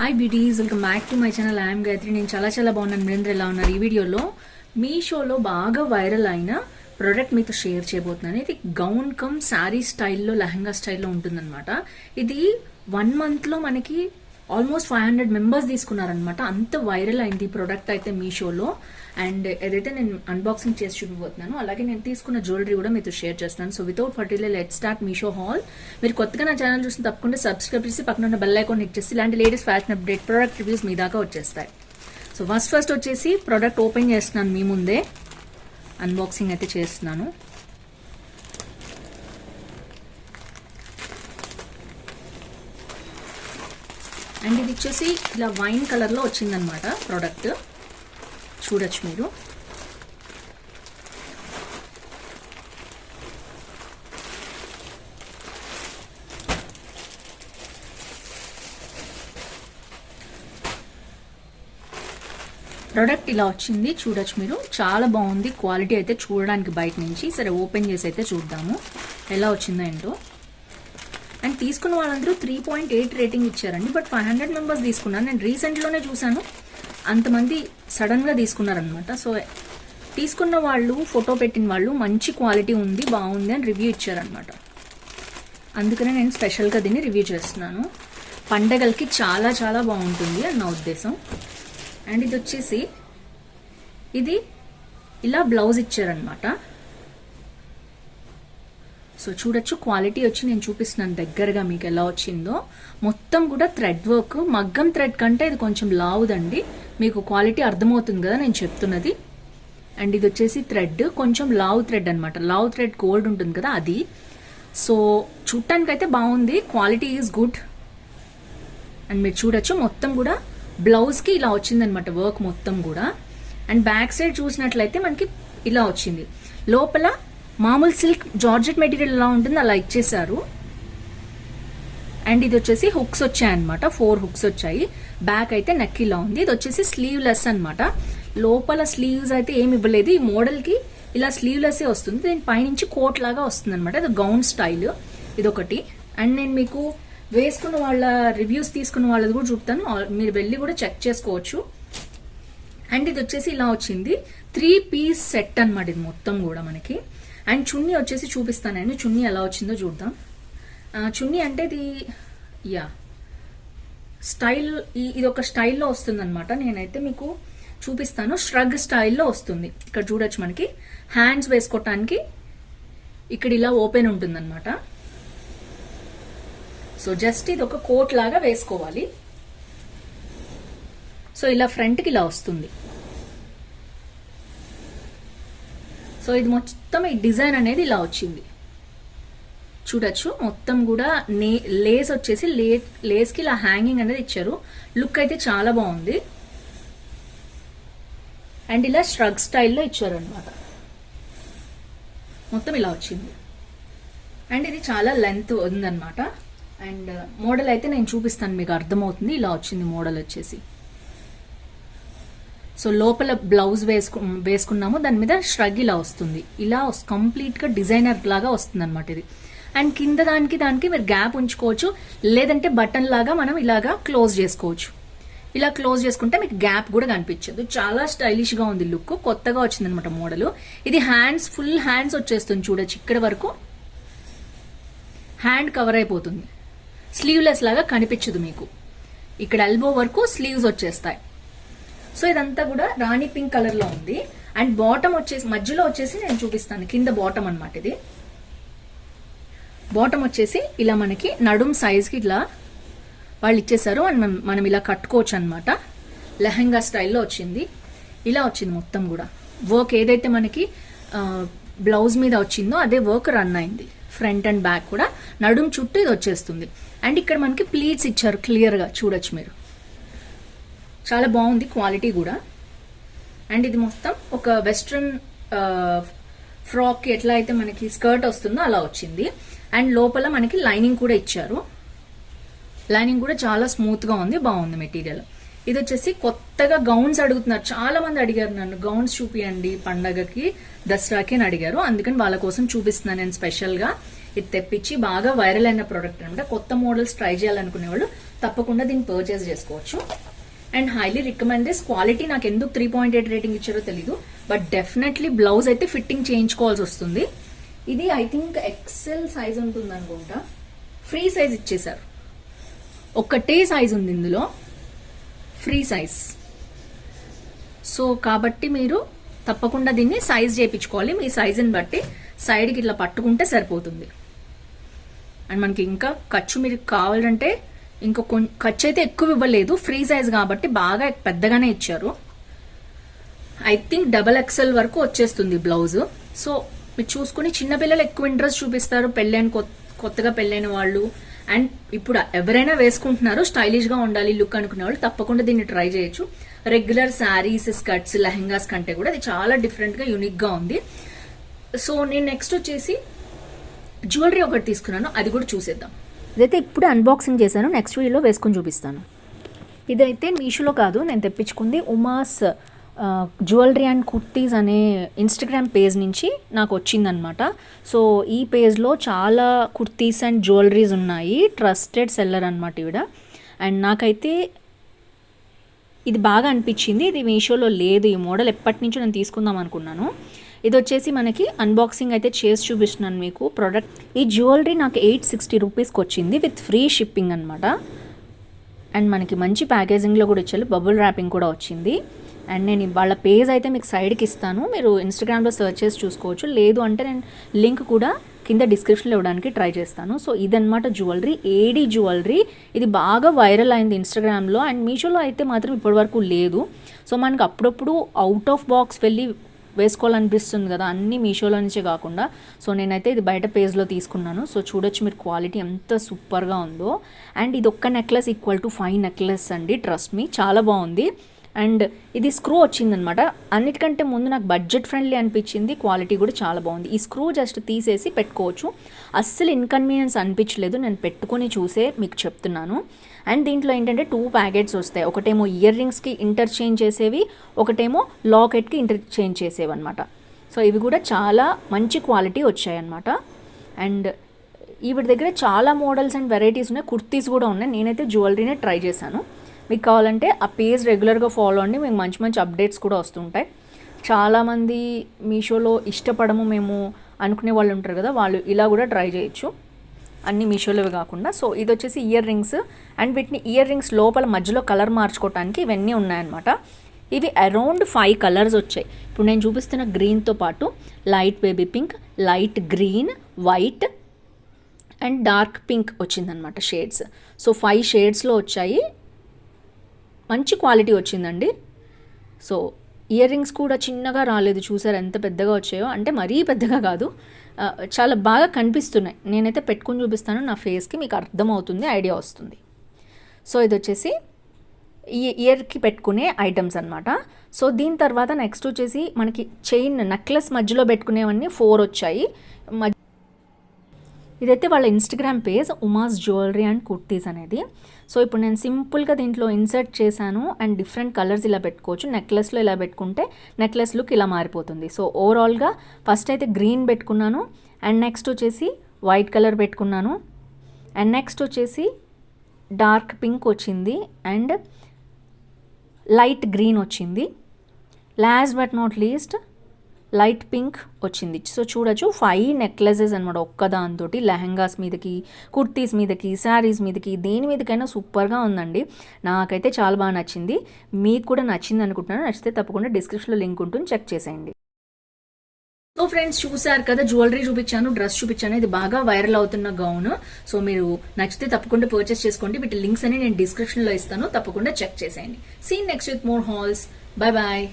Hi beauties, welcome back to my channel. I'm Gayatri. నేను చాలా బాగున్నాను. మీరందరూ ఎలా ఉన్నారు? ఈ వీడియోలో మీషోలో బాగా వైరల్ అయిన ప్రోడక్ట్ మీతో షేర్ చేయబోతున్నాను. ఇది గౌన్ కమ్ శారీ స్టైల్లో, లెహంగా స్టైల్లో ఉంటుందన్నమాట. ఇది 1 monthలో మనకి ఆల్మోస్ట్ 500 మెంబర్స్ తీసుకున్నారనమాట. అంత వైరల్ అయింది ఈ ప్రోడక్ట్ అయితే మీషోలో. అండ్ ఏదైతే నేను అన్బాక్సింగ్ చేసి చూపిపోతున్నాను, అలాగే నేను తీసుకున్న జ్యువెలరీ కూడా మీతో షేర్ చేస్తున్నాను. So without further let start Meesho haul. మీరు కొత్తగా నా ఛానల్ చూసిన తప్పకుండా సబ్స్క్రైబ్ చేసి పక్కన ఉన్న బెల్ ఐకాన్ హిట్ చేసి ఇలాంటి latest fashion update product reviews మీ దాకా వచ్చేస్తాయి. సో ఫస్ట్ వచ్చేసి ప్రోడక్ట్ ఓపెన్ చేస్తున్నాను. మీ ముందే అన్బాక్సింగ్ అయితే చేస్తున్నాను. అండ్ ఇది వచ్చేసి ఇలా వైన్ కలర్లో వచ్చిందనమాట ప్రోడక్ట్. చూడొచ్చు మీరు. ప్రోడక్ట్ ఇలా వచ్చింది, చూడొచ్చు మీరు. చాలా బాగుంది క్వాలిటీ అయితే చూడడానికి బయట నుంచి. సరే ఓపెన్ చేసి అయితే చూద్దాము ఎలా వచ్చిందో ఏంటో. అండ్ తీసుకున్న వాళ్ళందరూ 3.8 రేటింగ్ ఇచ్చారండి. బట్ 500 మెంబర్స్ తీసుకున్నాను. నేను రీసెంట్లోనే చూసాను అంతమంది సడన్గా తీసుకున్నారనమాట. సో తీసుకున్న వాళ్ళు, ఫోటో పెట్టిన వాళ్ళు మంచి క్వాలిటీ ఉంది, బాగుంది అని రివ్యూ ఇచ్చారనమాట. అందుకనే నేను స్పెషల్గా దీన్ని రివ్యూ చేస్తున్నాను. పండగలకి చాలా బాగుంటుంది అని నా ఉద్దేశం. అండ్ ఇది వచ్చేసి ఇది ఇలా బ్లౌజ్ ఇచ్చారనమాట. సో చూడొచ్చు క్వాలిటీ వచ్చి నేను చూపిస్తున్నాను దగ్గరగా మీకు ఎలా వచ్చిందో. మొత్తం కూడా థ్రెడ్ వర్క్, మగ్గం థ్రెడ్ కంటే ఇది కొంచెం లావుదండి. మీకు క్వాలిటీ అర్థమవుతుంది కదా నేను చెప్తున్నది. అండ్ ఇది వచ్చేసి థ్రెడ్ కొంచెం లావు థ్రెడ్ అనమాట. లావు థ్రెడ్ గోల్డ్ ఉంటుంది కదా అది. సో చూడటానికి అయితే బాగుంది, క్వాలిటీ ఈజ్ గుడ్. అండ్ మీరు చూడొచ్చు మొత్తం కూడా బ్లౌజ్కి ఇలా వచ్చిందనమాట వర్క్ మొత్తం కూడా. అండ్ బ్యాక్ సైడ్ చూసినట్లయితే మనకి ఇలా వచ్చింది. లోపల మామూలు సిల్క్ జార్జెట్ మెటీరియల్ ఎలా ఉంటుంది అలా ఇచ్చేసారు. అండ్ ఇది వచ్చేసి హుక్స్ వచ్చాయన్నమాట. 4 హుక్స్ వచ్చాయి. బ్యాక్ అయితే నెక్ ఇలా ఉంది. ఇది వచ్చేసి స్లీవ్లెస్ అనమాట. లోపల స్లీవ్స్ అయితే ఏమి ఇవ్వలేదు. ఈ మోడల్కి ఇలా స్లీవ్లెస్ వస్తుంది. దీని పైనుంచి కోట్ లాగా వస్తుంది అనమాట. ఇది గౌన్ స్టైల్ ఇదొకటి. అండ్ నేను మీకు వేసుకున్న వాళ్ళ రివ్యూస్ తీసుకున్న వాళ్ళది కూడా చూపుతాను, మీరు వెళ్ళి కూడా చెక్ చేసుకోవచ్చు. అండ్ ఇది వచ్చేసి ఇలా వచ్చింది. 3 పీస్ సెట్ అనమాట ఇది మొత్తం కూడా మనకి. అండ్ చున్నీ వచ్చేసి చూపిస్తానండి. చున్నీ ఎలా వచ్చిందో చూద్దాం. చున్నీ అంటే ఇది స్టైల్, ఇది ఒక స్టైల్లో వస్తుంది అనమాట. నేనైతే మీకు చూపిస్తాను. ష్రగ్ స్టైల్లో వస్తుంది. ఇక్కడ చూడొచ్చు మనకి హ్యాండ్స్ వేసుకోవటానికి ఇక్కడ ఇలా ఓపెన్ ఉంటుందన్నమాట. సో జస్ట్ ఇది ఒక కోట్ లాగా వేసుకోవాలి. సో ఇలా ఫ్రంట్కి ఇలా వస్తుంది. సో ఇది మొత్తం ఈ డిజైన్ అనేది ఇలా వచ్చింది. చూడొచ్చు మొత్తం కూడా లేస్ వచ్చేసి లేస్కి ఇలా హ్యాంగింగ్ అనేది ఇచ్చారు. లుక్ అయితే చాలా బాగుంది. అండ్ ఇలా ష్రగ్ స్టైల్లో ఇచ్చారు అనమాట. మొత్తం ఇలా వచ్చింది. అండ్ ఇది చాలా లెంత్ ఉందన్నమాట. అండ్ మోడల్ అయితే నేను చూపిస్తాను, మీకు అర్థమవుతుంది. ఇలా వచ్చింది మోడల్ వచ్చేసి. సో లోపల బ్లౌజ్ వేసుకున్నాము, దాని మీద ష్రగ్ ఇలా వస్తుంది. ఇలా కంప్లీట్గా డిజైనర్ లాగా వస్తుంది అనమాట ఇది. అండ్ కింద దానికి మీరు గ్యాప్ ఉంచుకోవచ్చు, లేదంటే బటన్ లాగా మనం ఇలాగా క్లోజ్ చేసుకోవచ్చు. ఇలా క్లోజ్ చేసుకుంటే మీకు గ్యాప్ కూడా కనిపించదు. చాలా స్టైలిష్గా ఉంది లుక్. కొత్తగా వచ్చింది అనమాట మోడల్. ఇది హ్యాండ్స్, ఫుల్ హ్యాండ్స్ వచ్చేస్తుంది. చూడొచ్చు ఇక్కడ వరకు హ్యాండ్ కవర్ అయిపోతుంది. స్లీవ్లెస్ లాగా కనిపించదు మీకు. ఇక్కడ ఎల్బో వరకు స్లీవ్స్ వచ్చేస్తాయి. సో ఇదంతా కూడా రాణి పింక్ కలర్ లో ఉంది. అండ్ బాటమ్ వచ్చేసి మధ్యలో వచ్చేసి నేను చూపిస్తాను. కింద బాటమ్ అనమాట ఇది. బాటమ్ వచ్చేసి ఇలా మనకి నడుం సైజ్కి ఇట్లా వాళ్ళు ఇచ్చేసారు. అండ్ మనం ఇలా కట్టుకోవచ్చు అనమాట. లెహంగా స్టైల్లో వచ్చింది. ఇలా వచ్చింది మొత్తం కూడా. వర్క్ ఏదైతే మనకి బ్లౌజ్ మీద వచ్చిందో అదే వర్క్ రన్ అయింది. ఫ్రంట్ అండ్ బ్యాక్ కూడా నడుం చుట్టూ ఇది వచ్చేస్తుంది. అండ్ ఇక్కడ మనకి ప్లీట్స్ ఇచ్చారు క్లియర్గా చూడొచ్చు మీరు. చాలా బాగుంది క్వాలిటీ కూడా. అండ్ ఇది మొత్తం ఒక వెస్ట్రన్ ఫ్రాక్ ఎట్లా అయితే మనకి స్కర్ట్ వస్తుందో అలా వచ్చింది. అండ్ లోపల మనకి లైనింగ్ కూడా ఇచ్చారు. లైనింగ్ కూడా చాలా స్మూత్ గా ఉంది, బాగుంది మెటీరియల్. ఇది వచ్చేసి కొత్తగా గౌన్స్ అడుగుతున్నారు. చాలా మంది అడిగారు నన్ను, గౌన్స్ చూపియండి పండగకి, దసరాకి అని అడిగారు. అందుకని వాళ్ళ కోసం చూపిస్తున్నాను నేను స్పెషల్ గా. ఇది తెప్పించి బాగా వైరల్ అయిన ప్రోడక్ట్ అనమాట. కొత్త మోడల్స్ ట్రై చేయాలనుకునే వాళ్ళు తప్పకుండా దీన్ని పర్చేస్ చేసుకోవచ్చు. And highly recommend this. Quality నాకు ఎందుకు 3.8 రేటింగ్ ఇచ్చారో తెలీదు, బట్ డెఫినెట్లీ బ్లౌజ్ అయితే ఫిట్టింగ్ చేయించుకోవాల్సి వస్తుంది. ఇది ఐ థింక్ ఎక్సెల్ సైజ్ ఉంటుంది అనుకుంటా. ఫ్రీ సైజ్ ఇచ్చేసారు, ఒక్కటే సైజ్ ఉంది ఇందులో, ఫ్రీ సైజ్. సో కాబట్టి మీరు తప్పకుండా దీన్ని సైజ్ చేయించుకోవాలి. మీ సైజుని బట్టి సైడ్కి ఇట్లా పట్టుకుంటే సరిపోతుంది. అండ్ మనకి ఇంకా ఖర్చు మీరు కావాలంటే ఇంకా ఖర్చు అయితే ఎక్కువ ఇవ్వలేదు, ఫ్రీ సైజ్ కాబట్టి బాగా పెద్దగానే ఇచ్చారు. ఐ థింక్ XXL వరకు వచ్చేస్తుంది బ్లౌజ్. సో మీరు చూసుకుని, చిన్నపిల్లలు ఎక్కువ ఇంట్రెస్ట్ చూపిస్తారు, కొత్తగా పెళ్ళైన వాళ్ళు, అండ్ ఇప్పుడు ఎవరైనా వేసుకుంటున్నారు, స్టైలిష్గా ఉండాలి లుక్ అనుకునే వాళ్ళు తప్పకుండా దీన్ని ట్రై చేయొచ్చు. రెగ్యులర్ శారీస్, స్కర్ట్స్, లెహెంగాస్ కంటే కూడా ఇది చాలా డిఫరెంట్గా యూనిక్గా ఉంది. సో నేను నెక్స్ట్ వచ్చేసి జ్యువెలరీ ఒకటి తీసుకున్నాను, అది కూడా చూసేద్దాం. ఇదైతే ఇప్పుడే అన్బాక్సింగ్ చేశాను, నెక్స్ట్ వీడియోలో వేసుకొని చూపిస్తాను. ఇదైతే మీషోలో కాదు, నేను తెప్పించుకుంది ఉమాస్ జ్యువెలరీ అండ్ కుర్తీస్ అనే ఇన్స్టాగ్రామ్ పేజ్ నుంచి నాకు వచ్చిందనమాట. సో ఈ పేజ్లో చాలా కుర్తీస్ అండ్ జ్యువెలరీస్ ఉన్నాయి. ట్రస్టెడ్ సెల్లర్ అనమాట ఈవిడ. అండ్ నాకైతే ఇది బాగా అనిపించింది. ఇది మీషోలో లేదు ఈ మోడల్, ఎప్పటి నుంచో నేను తీసుకుందాం అనుకున్నాను. ఇది వచ్చేసి మనకి అన్బాక్సింగ్ అయితే చేసి చూపిస్తున్నాను మీకు ప్రోడక్ట్. ఈ జ్యువెలరీ నాకు 860 రూపీస్కి వచ్చింది విత్ ఫ్రీ షిప్పింగ్ అనమాట. అండ్ మనకి మంచి ప్యాకేజింగ్లో కూడా ఇచ్చారు, బబుల్ ర్యాపింగ్ కూడా వచ్చింది. అండ్ నేను వాళ్ళ పేజ్ అయితే మీకు సైడ్కి ఇస్తాను, మీరు ఇన్స్టాగ్రామ్లో సెర్చ్ చేసి చూసుకోవచ్చు. లేదు అంటే నేను లింక్ కూడా కింద డిస్క్రిప్షన్లో ఇవ్వడానికి ట్రై చేస్తాను. సో ఇదన్నమాట జ్యువెలరీ, ఏడీ జ్యువెలరీ. ఇది బాగా వైరల్ అయింది ఇన్స్టాగ్రామ్లో, అండ్ మీషోలో అయితే మాత్రం ఇప్పటివరకు లేదు. సో మనకు అప్పుడప్పుడు అవుట్ ఆఫ్ బాక్స్ వెళ్ళి వేసుకోవాలనిపిస్తుంది కదా, అన్నీ మీషోలో నుంచే కాకుండా. సో నేనైతే ఇది బయట పేజ్లో తీసుకున్నాను. సో చూడొచ్చు మీరు క్వాలిటీ ఎంత సూపర్గా ఉందో. అండ్ ఇది ఒక్క నెక్లెస్ ఈక్వల్ టు 5 నెక్లెస్ అండి, ట్రస్ట్ మీ, చాలా బాగుంది. అండ్ ఇది స్క్రూ వచ్చిందనమాట. అన్నిటికంటే ముందు నాకు బడ్జెట్ ఫ్రెండ్లీ అనిపించింది, క్వాలిటీ కూడా చాలా బాగుంది. ఈ స్క్రూ జస్ట్ తీసేసి పెట్టుకోవచ్చు, అస్సలు ఇన్కన్వీనియన్స్ అనిపించలేదు. నేను పెట్టుకొని చూసే మీకు చెప్తున్నాను. అండ్ దీంట్లో ఏంటంటే 2 ప్యాకెట్స్ వస్తాయి, ఒకటేమో ఇయర్ రింగ్స్కి ఇంటర్చేంజ్ చేసేవి, ఒకటేమో లాకెట్కి ఇంటర్చేంజ్ చేసేవి అనమాట. సో ఇవి కూడా చాలా మంచి క్వాలిటీ వచ్చాయన్నమాట. అండ్ వీటి దగ్గర చాలా మోడల్స్ అండ్ వెరైటీస్ ఉన్నాయి, కుర్తీస్ కూడా ఉన్నాయి. నేనైతే జ్యువెలరీనే ట్రై చేశాను. మీకు కావాలంటే ఆ పేజ్ రెగ్యులర్గా ఫాలో అండి, మీకు మంచి మంచి అప్డేట్స్ కూడా వస్తుంటాయి. చాలామంది మీషోలో ఇష్టపడము మేము అనుకునే వాళ్ళు ఉంటారు కదా, వాళ్ళు ఇలా కూడా ట్రై చేయొచ్చు, అన్ని మీషోలోవి కాకుండా. సో ఇది వచ్చేసి ఇయర్ రింగ్స్, అండ్ వీటిని ఇయర్ రింగ్స్ లోపల మధ్యలో కలర్ మార్చుకోవడానికి ఇవన్నీ ఉన్నాయన్నమాట. ఇవి అరౌండ్ 5 కలర్స్ వచ్చాయి. ఇప్పుడు నేను చూపిస్తున్న గ్రీన్తో పాటు light baby pink, light green, white and dark pink వచ్చిందనమాట షేడ్స్. సో 5 షేడ్స్లో వచ్చాయి, మంచి క్వాలిటీ వచ్చిందండి. సో ఇయర్ రింగ్స్ కూడా చిన్నగా రాలేదు, చూసారు ఎంత పెద్దగా వచ్చాయో, అంటే మరీ పెద్దగా కాదు, చాలా బాగా కనిపిస్తున్నాయి. నేనైతే పెట్టుకుని చూపిస్తాను నా ఫేస్కి, మీకు అర్థమవుతుంది, ఐడియా వస్తుంది. సో ఇది వచ్చేసి ఈ ఇయర్కి పెట్టుకునే ఐటమ్స్ అనమాట. సో దీని తర్వాత నెక్స్ట్ వచ్చేసి మనకి చైన్ నెక్లెస్ మధ్యలో పెట్టుకునేవన్నీ 4 వచ్చాయి. ఇదైతే వాళ్ళ Instagram page Uma's jewellery and kurtis అనేది. సో ఇప్పుడు నేను సింపుల్గా దీంట్లో ఇన్సర్ట్ చేశాను, అండ్ డిఫరెంట్ కలర్స్ ఇలా పెట్టుకోవచ్చు. నెక్లెస్లో ఇలా పెట్టుకుంటే నెక్లెస్ లుక్ ఇలా మారిపోతుంది. సో ఓవరాల్గా ఫస్ట్ అయితే గ్రీన్ పెట్టుకున్నాను, అండ్ నెక్స్ట్ వచ్చేసి వైట్ కలర్ పెట్టుకున్నాను, అండ్ నెక్స్ట్ వచ్చేసి డార్క్ పింక్ వచ్చింది, అండ్ లైట్ గ్రీన్ వచ్చింది, last but not least light pink వచ్చింది. సో చూడొచ్చు 5 నెక్లెసెస్ అనమాట ఒక్కదాంతో, లెహంగాస్ మీదకి, కుర్తీస్ మీదకి, శారీస్ మీదకి, దేని మీదకైనా సూపర్గా ఉందండి. నాకైతే చాలా బాగా నచ్చింది, మీకు కూడా నచ్చింది అనుకుంటున్నాను. నచ్చితే తప్పకుండా డిస్క్రిప్షన్లో లింక్ ఉంటుంది, చెక్ చేసేయండి. సో ఫ్రెండ్స్ చూసారు కదా, జ్యువెలరీ చూపించాను, డ్రెస్ చూపించాను, ఇది బాగా వైరల్ అవుతున్న గౌన్. సో మీరు నచ్చితే తప్పకుండా పర్చేస్ చేసుకోండి. వీటి లింక్స్ అని నేను డిస్క్రిప్షన్లో ఇస్తాను, తప్పకుండా చెక్ చేసేయండి. See next with more halls. Bye bye.